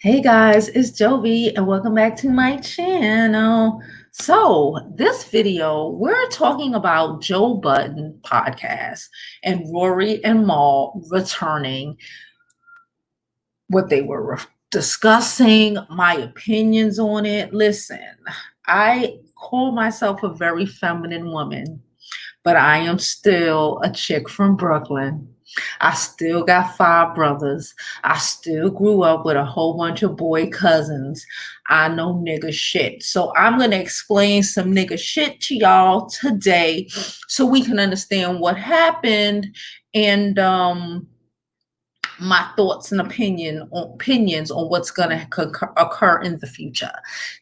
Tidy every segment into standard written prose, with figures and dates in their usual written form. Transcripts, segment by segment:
Hey guys, it's Jovi and welcome back to my channel. So this video, we're talking about Joe Budden podcast and Rory and Mal returning, what they were discussing, my opinions on it. Listen, I call myself a very feminine woman, but I am still a chick from Brooklyn. I still got 5 brothers. I still grew up with a whole bunch of boy cousins. I know nigga shit. So I'm going to explain some nigga shit to y'all today so we can understand what happened and my thoughts and opinions on what's going to occur in the future.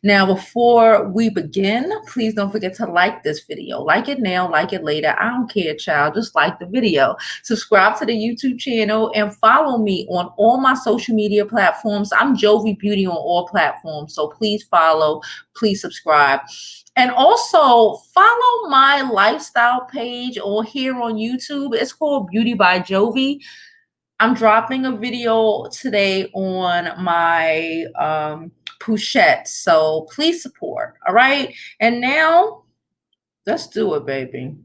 Now, before we begin, please don't forget to like this video. Like it now, like it later. I don't care, child. Just like the video. Subscribe to the YouTube channel and follow me on all my social media platforms. I'm Jovi Beauty on all platforms. So please follow, please subscribe. And also follow my lifestyle page or here on YouTube. It's called Beauty by Jovi. I'm dropping a video today on my Pouchette, so please support, all right? And now, let's do it, baby.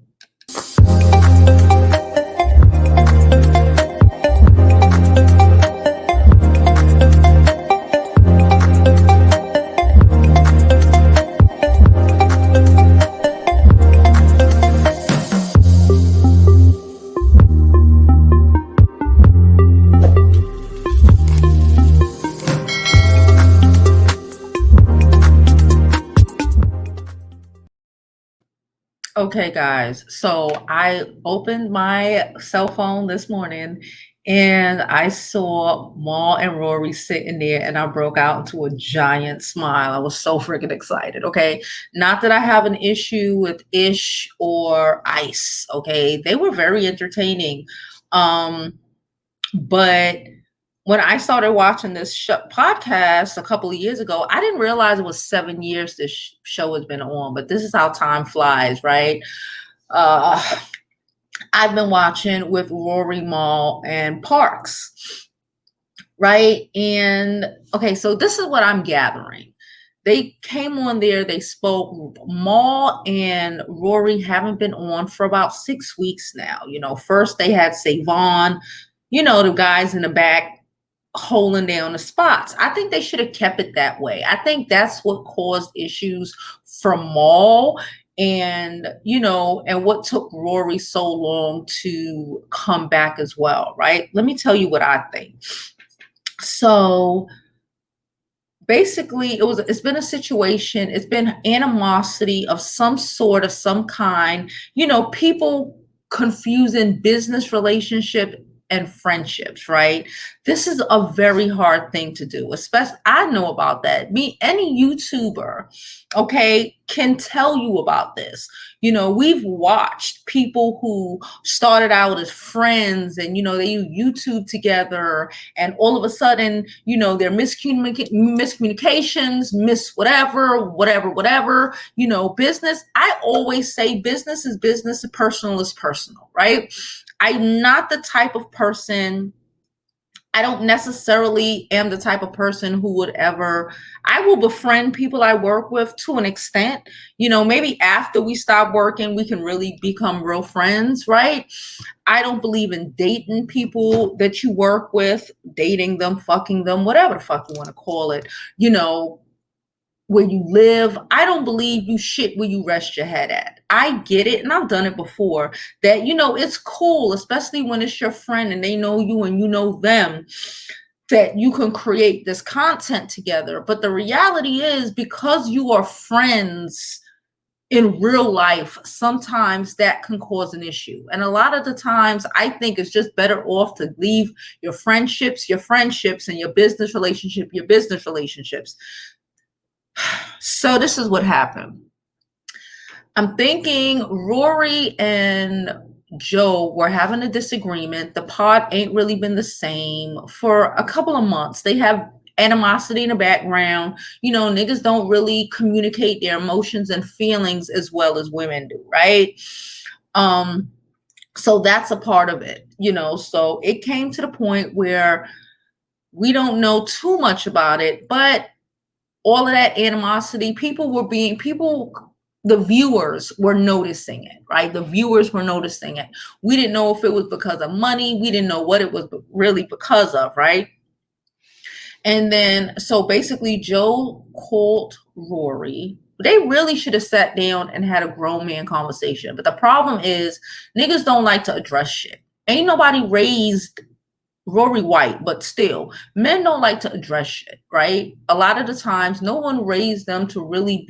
Okay, guys, so I opened my cell phone this morning and I saw Mal and Rory sitting there and I broke out into a giant smile. I was so freaking excited, okay? Not that I have an issue with Ish or Ice, okay? They were very entertaining. But when I started watching this podcast a couple of years ago, I didn't realize it was 7 years this show has been on, but this is how time flies, right? I've been watching with Rory, Mal, and Parks, right? And okay, so this is what I'm gathering. They came on there, they spoke. Mal and Rory haven't been on for about 6 weeks now. You know, first they had Savon, you know, the guys in the back holding down the spots. I think they should have kept it that way. I think that's what caused issues for Mal and, you know, and what took Rory so long to come back as well, right? Let me tell you what I think. So basically it's been a situation, it's been animosity of some sort, of some kind, you know, people confusing business relationship and friendships, right? This is a very hard thing to do, especially I know about that. Any YouTuber, okay, can tell you about this. You know, we've watched people who started out as friends and, you know, they use YouTube together and all of a sudden, you know, they're miscommunications, whatever, you know, business. I always say business is business and personal is personal, right? I'm not the type of person, I don't necessarily am the type of person who would ever, I will befriend people I work with to an extent. You know, maybe after we stop working, we can really become real friends, right? I don't believe in dating people that you work with, dating them, fucking them, whatever the fuck you want to call it, you know, where you live. I don't believe you shit where you rest your head at. I get it, and I've done it before, that, you know, it's cool, especially when it's your friend and they know you and you know them, that you can create this content together. But the reality is, because you are friends in real life, sometimes that can cause an issue. And a lot of the times I think it's just better off to leave your friendships, and your business relationships. So this is what happened. I'm thinking Rory and Joe were having a disagreement. The pod ain't really been the same for a couple of months. They have animosity in the background. You know, niggas don't really communicate their emotions and feelings as well as women do, right? So that's a part of it, you know. So it came to the point where We don't know too much about it, but all of that animosity, the viewers were noticing it, right? The viewers were noticing it. We didn't know if it was because of money. We didn't know what it was really because of, right? And then, so basically Joe called Rory. They really should have sat down and had a grown man conversation. But the problem is niggas don't like to address shit. Ain't nobody raised Rory white, but still, men don't like to address shit, right? A lot of the times, no one raised them to really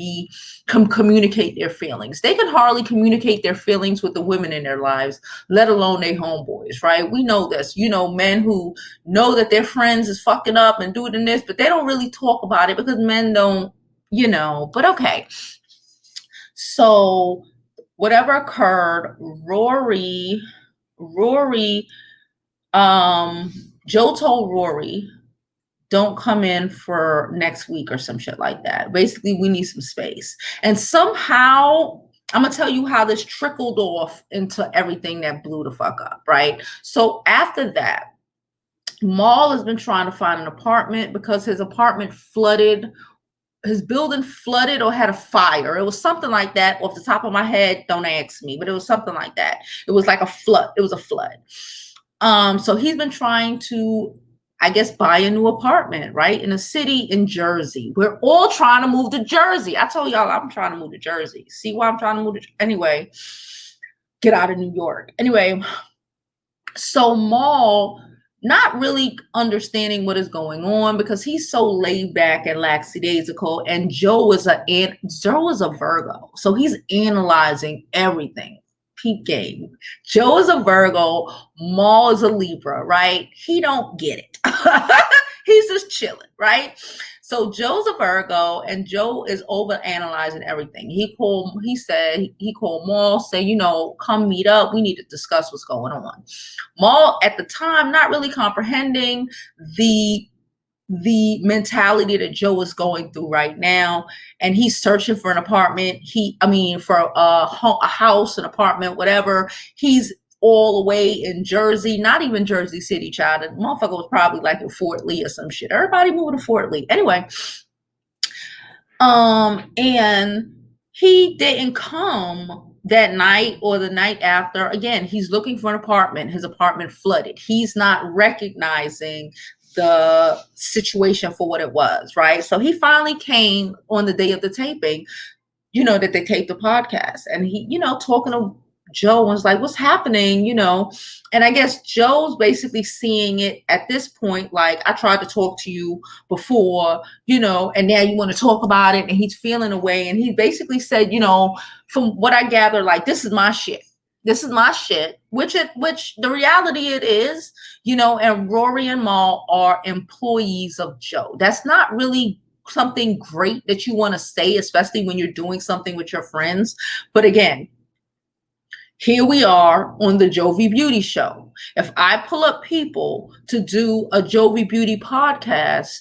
communicate their feelings. They can hardly communicate their feelings with the women in their lives, let alone their homeboys, right? We know this. You know, men who know that their friends is fucking up and doing this, but they don't really talk about it because men don't, but okay. So whatever occurred, Rory, Joe told Rory, don't come in for next week or some shit like that. Basically, we need some space. And somehow, I'm going to tell you how this trickled off into everything that blew the fuck up, right? So after that, Maul has been trying to find an apartment because his apartment flooded. His building flooded or had a fire. It was something like that. Off the top of my head, don't ask me, but it was something like that. It was like a flood. It was a flood. So he's been trying to, I guess, buy a new apartment, right? In a city in Jersey. We're all trying to move to Jersey. I told y'all I'm trying to move to Jersey. See why I'm trying to move to, anyway, get out of New York. Anyway, so Maul, not really understanding what is going on because he's so laid back and lackadaisical, and Joe is a Virgo. So he's analyzing everything. Peep game. Joe is a Virgo, Maul is a Libra, right? He don't get it. He's just chilling, right? So Joe's a Virgo, and Joe is over analyzing everything. He called Maul, say, come meet up. We need to discuss what's going on. Maul at the time, not really comprehending the mentality that Joe is going through right now, and he's searching for an apartment. For a house, an apartment, whatever. He's all the way in Jersey, not even Jersey City, child. The motherfucker was probably like in Fort Lee or some shit. Everybody moving to Fort Lee. Anyway, and he didn't come that night or the night after. Again, he's looking for an apartment. His apartment flooded. He's not recognizing the situation for what it was, right? So he finally came on the day of the taping, that they taped the podcast, and he, talking to Joe and was like, what's happening, and I guess Joe's basically seeing it at this point, like, I tried to talk to you before, and now you want to talk about it, and he's feeling away, and he basically said, from what I gather, like, this is my shit. This is my shit, which the reality it is, and Rory and Maul are employees of Joe. That's not really something great that you want to say, especially when you're doing something with your friends. But again, here we are on the Jovi Beauty show. If I pull up people to do a Jovi Beauty podcast,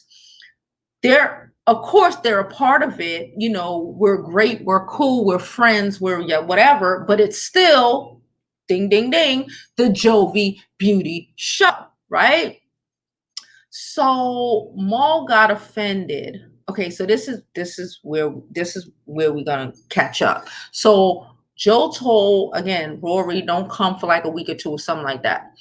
of course, they're a part of it. We're great, we're cool, we're friends, whatever, but it's still, ding, ding, ding, the Jovi Beauty show, right? So Maul got offended. Okay, so this is where we're gonna catch up. So Joe told, again, Rory, don't come for like a week or two or something like that.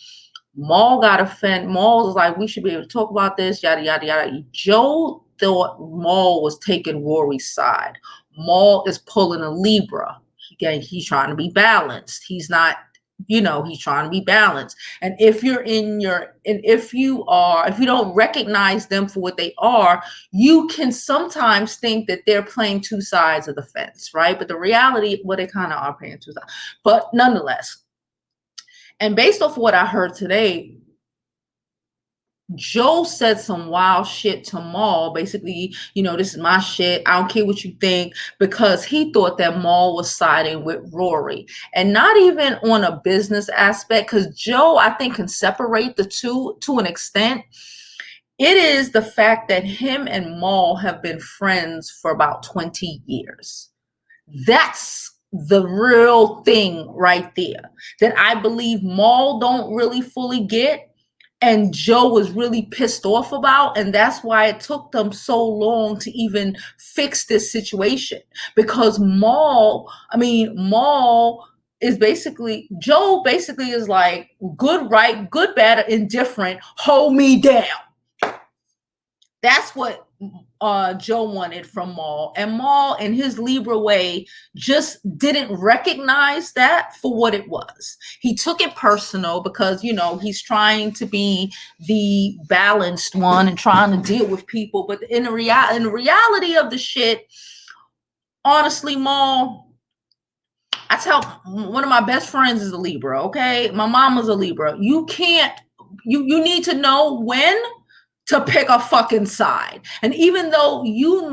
Maul got offended. Maul was like, we should be able to talk about this, yada, yada, yada. Joe thought Maul was taking Rory's side. Maul is pulling a Libra. He's trying to be balanced. He's not, he's trying to be balanced. And if you don't recognize them for what they are, you can sometimes think that they're playing two sides of the fence, right? But the reality, they kind of are playing two sides. But nonetheless, and based off of what I heard today, Joe said some wild shit to Maul. Basically, this is my shit. I don't care what you think, because he thought that Maul was siding with Rory, and not even on a business aspect, because Joe, I think, can separate the two to an extent. It is the fact that him and Maul have been friends for about 20 years. That's the real thing right there that I believe Maul don't really fully get. and Joe was really pissed off about, and that's why it took them so long to even fix this situation. Because Maul is basically, Joe basically is like, good, right, good, bad, or indifferent, hold me down. That's what Joe wanted from Maul, and Maul, in his Libra way, just didn't recognize that for what it was. He took it personal because, you know, he's trying to be the balanced one and trying to deal with people. But in the reality of the shit, honestly, Maul, I tell, one of my best friends is a Libra. Okay, my mama's a Libra. You need to know when to pick a fucking side. And even though you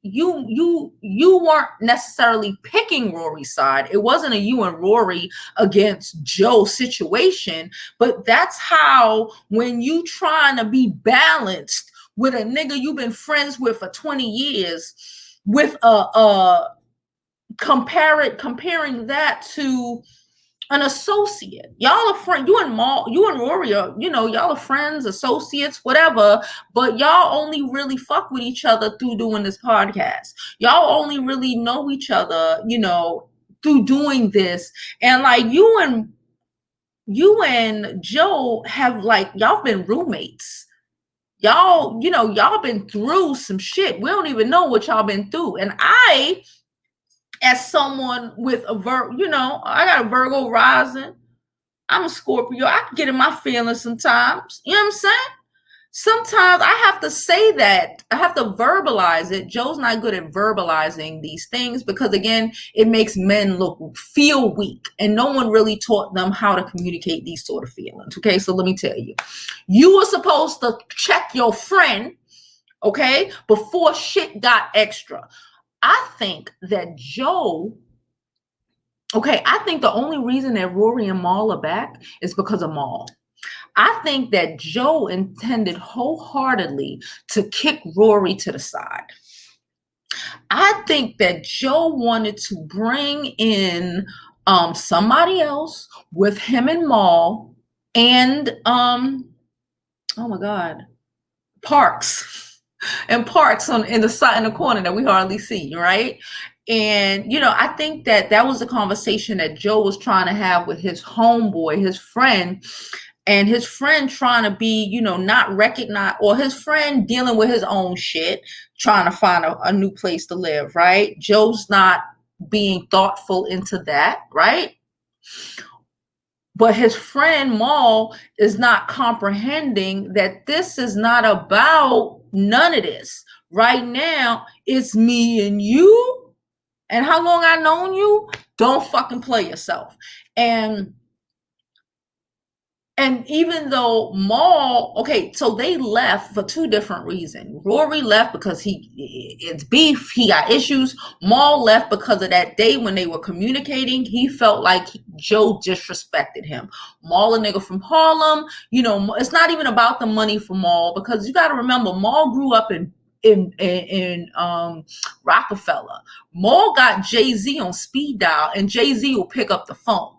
weren't necessarily picking Rory's side, it wasn't a you and Rory against Joe situation, but that's how, when you trying to be balanced with a nigga you've been friends with for 20 years, with comparing that to an associate. Y'all are friends. You and Rory are, you know, y'all are friends, associates, whatever, but y'all only really fuck with each other through doing this podcast. Y'all only really know each other, you know, through doing this. And like you and Joe have, like, y'all been roommates. Y'all, you know, y'all been through some shit. We don't even know what y'all been through. And I, as someone with a you know, I got a Virgo rising. I'm a Scorpio. I can get in my feelings sometimes. You know what I'm saying? Sometimes I have to say that. I have to verbalize it. Joe's not good at verbalizing these things because, again, it makes men feel weak. And no one really taught them how to communicate these sort of feelings. Okay, so let me tell you. You were supposed to check your friend, okay, before shit got extra. I think that Joe... Okay, I think the only reason that Rory and Maul are back is because of Maul. I think that Joe intended wholeheartedly to kick Rory to the side. I think that Joe wanted to bring in somebody else with him and Maul and oh my God, Parks. And Parks in the corner that we hardly see, right? And, you know, I think that was a conversation that Joe was trying to have with his homeboy, his friend, and his friend trying to be, you know, not recognized, or his friend dealing with his own shit, trying to find a new place to live, right? Joe's not being thoughtful into that, right? But his friend Maul is not comprehending that this is not about none of this. Right now, it's me and you. And how long I known you? Don't fucking play yourself. And even though Maul, okay, so they left for two different reasons. Rory left because it's beef, he got issues. Maul left because of that day when they were communicating. He felt like Joe disrespected him. Maul, a nigga from Harlem, you know, it's not even about the money for Maul, because you got to remember, Maul grew up in Rockefeller. Maul got Jay-Z on speed dial, and Jay-Z will pick up the phone.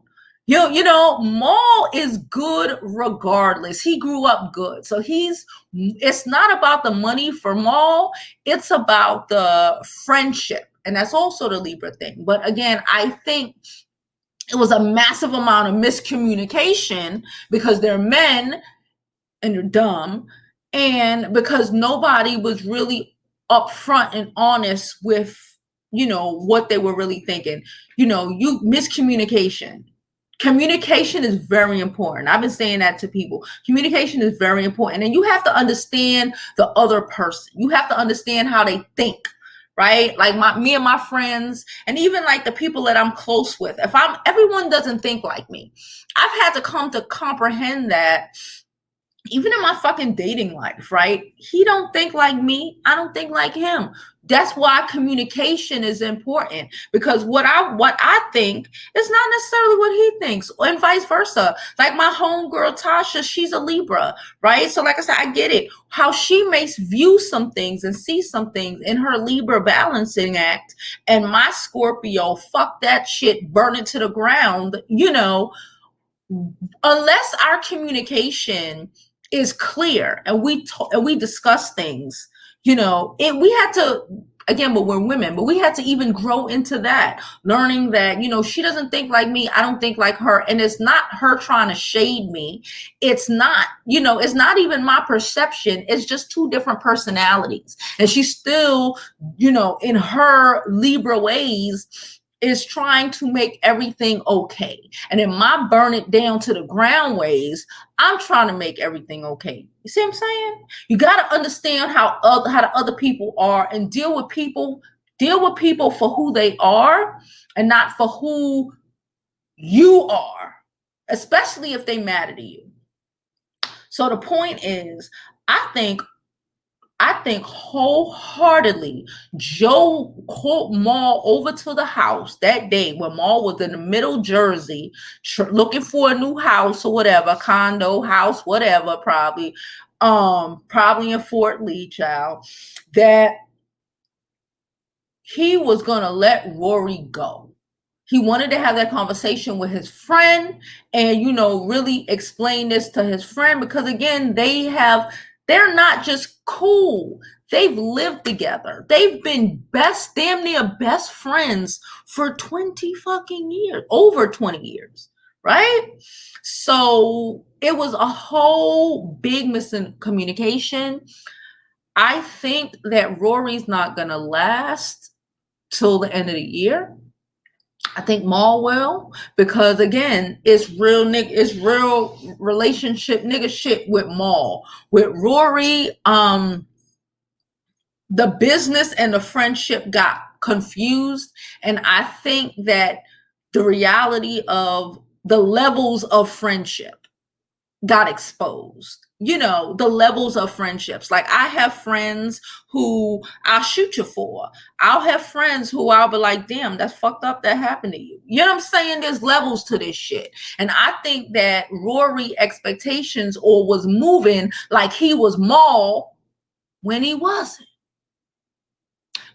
You know, Maul is good regardless. He grew up good. So it's not about the money for Maul. It's about the friendship. And that's also the Libra thing. But again, I think it was a massive amount of miscommunication because they're men and they're dumb. And because nobody was really upfront and honest with, you know, what they were really thinking. You know, miscommunication. Communication is very important. I've been saying that to people. Communication is very important. And you have to understand the other person. You have to understand how they think, right? Like me and my friends, and even like the people that I'm close with. Everyone doesn't think like me. I've had to come to comprehend that even in my fucking dating life, right? He don't think like me. I don't think like him. That's why communication is important, because what I think is not necessarily what he thinks, and vice versa. Like my homegirl Tasha, she's a Libra, right? So like I said, I get it. How she makes view some things and see some things in her Libra balancing act, and my Scorpio, fuck that shit, burn it to the ground, you know, unless our communication is clear, and we discuss things, we had to, again, but we're women, but we had to even grow into that, learning that, she doesn't think like me, I don't think like her, and it's not her trying to shade me. It's not, it's not even my perception. It's just two different personalities, and she's still, in her Libra ways, is trying to make everything okay. And in my burn it down to the ground ways, I'm trying to make everything okay. You see what I'm saying? You got to understand how the other people are, and deal with people for who they are and not for who you are, especially if they matter to you. So the point is, I think wholeheartedly Joe called Maul over to the house that day when Maul was in the middle Jersey looking for a new house or whatever, condo, house, whatever, probably in Fort Lee, child, that he was going to let Rory go. He wanted to have that conversation with his friend and, really explain this to his friend, because again, they're not just cool. They've lived together. They've been damn near best friends for 20 fucking years, over 20 years, right? So it was a whole big miscommunication. I think that Rory's not going to last till the end of the year. I think Maul will, because again, it's real relationship nigga shit with Maul. With Rory, the business and the friendship got confused, and I think that the reality of the levels of friendship got exposed. The levels of friendships. Like, I have friends who I'll shoot you for. I'll have friends who I'll be like, damn, that's fucked up that happened to you. You know what I'm saying? There's levels to this shit. And I think that Rory expectations was moving like he was Maul when he wasn't.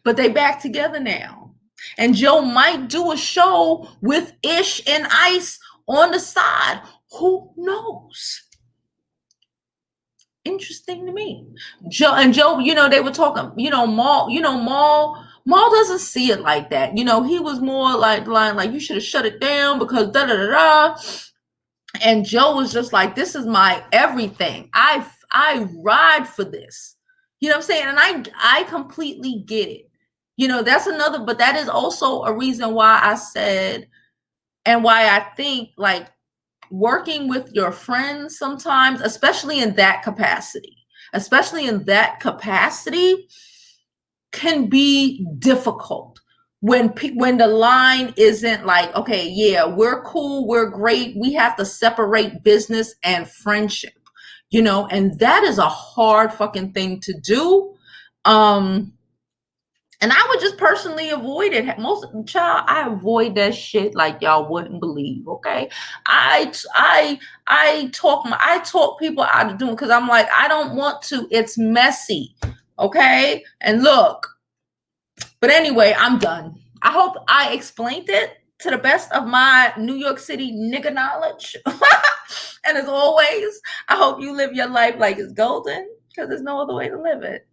But they back together now. And Joe might do a show with Ish and Ice on the side. Who knows? Interesting to me. Joe, they were talking, Maul doesn't see it like that. He was more like you should have shut it down because da da da da. And Joe was just like, this is my everything. I ride for this. You know what I'm saying? And I completely get it. That's another, but that is also a reason why I said, and why I think, like, working with your friends sometimes, especially in that capacity, can be difficult when the line isn't like, okay, yeah, we're cool, we're great, we have to separate business and friendship, and that is a hard fucking thing to do. And I would just personally avoid it. I avoid that shit like y'all wouldn't believe. Okay, I talk people out of doing, because I'm like, I don't want to. It's messy. Okay, and look. But anyway, I'm done. I hope I explained it to the best of my New York City nigga knowledge. And as always, I hope you live your life like it's golden, because there's no other way to live it.